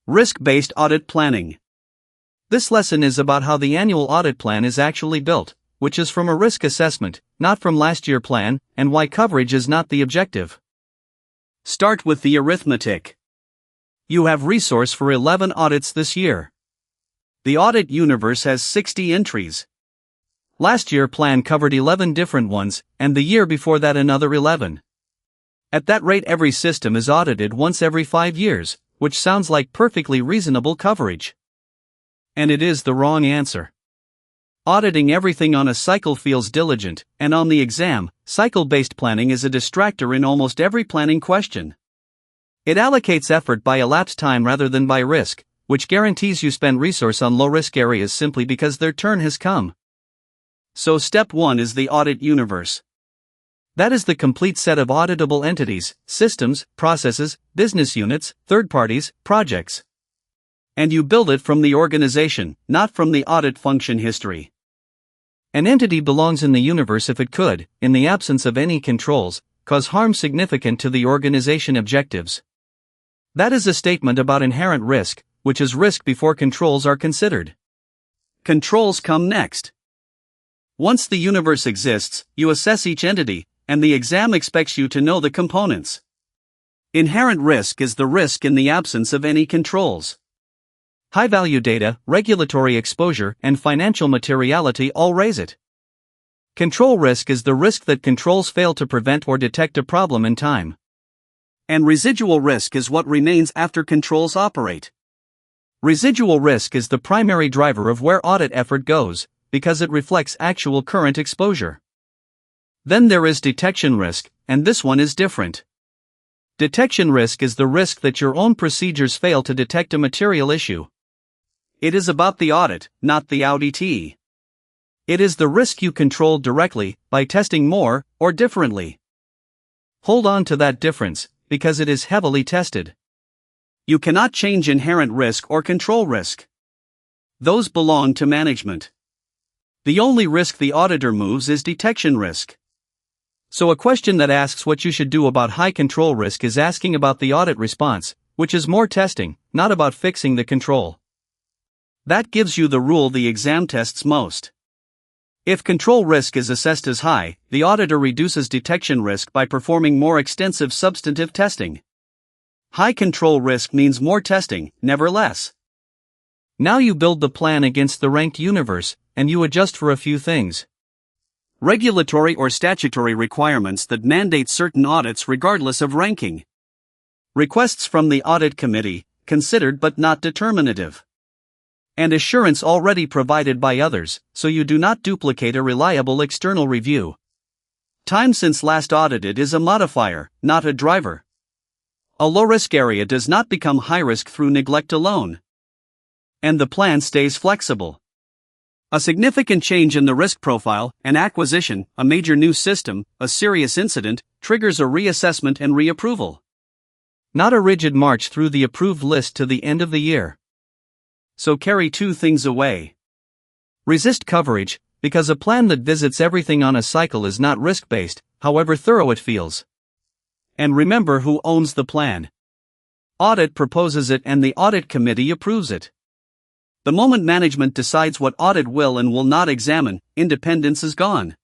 Risk-based audit planning. This lesson is about how the annual audit plan is actually built, which is from a risk assessment, not from last year's plan, and why coverage is not the objective. Start with the arithmetic. You have resource for 11 audits this year. The audit universe has 60 entries. Last year's plan covered 11 different ones, and the year before that another 11. At that rate, every system is audited once every 5 years, which sounds like perfectly reasonable coverage. And it is the wrong answer. Auditing everything on a cycle feels diligent, and on the exam, cycle-based planning is a distractor in almost every planning question. It allocates effort by elapsed time rather than by risk, which guarantees you spend resource on low-risk areas simply because their turn has come. So step 1 is the audit universe. That is the complete set of auditable entities, systems, processes, business units, third parties, projects. And you build it from the organization, not from the audit function history. An entity belongs in the universe if it could, in the absence of any controls, cause harm significant to the organization objectives. That is a statement about inherent risk, which is risk before controls are considered. Controls come next. Once the universe exists, you assess each entity, and the exam expects you to know the components. Inherent risk is the risk in the absence of any controls. High-value data, regulatory exposure, and financial materiality all raise it. Control risk is the risk that controls fail to prevent or detect a problem in time. And residual risk is what remains after controls operate. Residual risk is the primary driver of where audit effort goes, because it reflects actual current exposure. Then there is detection risk, and this one is different. Detection risk is the risk that your own procedures fail to detect a material issue. It is about the audit, not the auditee. It is the risk you control directly, by testing more, or differently. Hold on to that difference, because it is heavily tested. You cannot change inherent risk or control risk. Those belong to management. The only risk the auditor moves is detection risk. So a question that asks what you should do about high control risk is asking about the audit response, which is more testing, not about fixing the control. That gives you the rule the exam tests most. If control risk is assessed as high, the auditor reduces detection risk by performing more extensive substantive testing. High control risk means more testing, never less. Now you build the plan against the ranked universe, and you adjust for a few things. Regulatory or statutory requirements that mandate certain audits regardless of ranking. Requests from the audit committee, considered but not determinative. And assurance already provided by others, so you do not duplicate a reliable external review. Time since last audited is a modifier, not a driver. A low-risk area does not become high-risk through neglect alone. And the plan stays flexible. A significant change in the risk profile, an acquisition, a major new system, a serious incident, triggers a reassessment and reapproval. Not a rigid march through the approved list to the end of the year. So carry two things away. Resist coverage, because a plan that visits everything on a cycle is not risk-based, however thorough it feels. And remember who owns the plan. Audit proposes it and the audit committee approves it. The moment management decides what audit will and will not examine, independence is gone.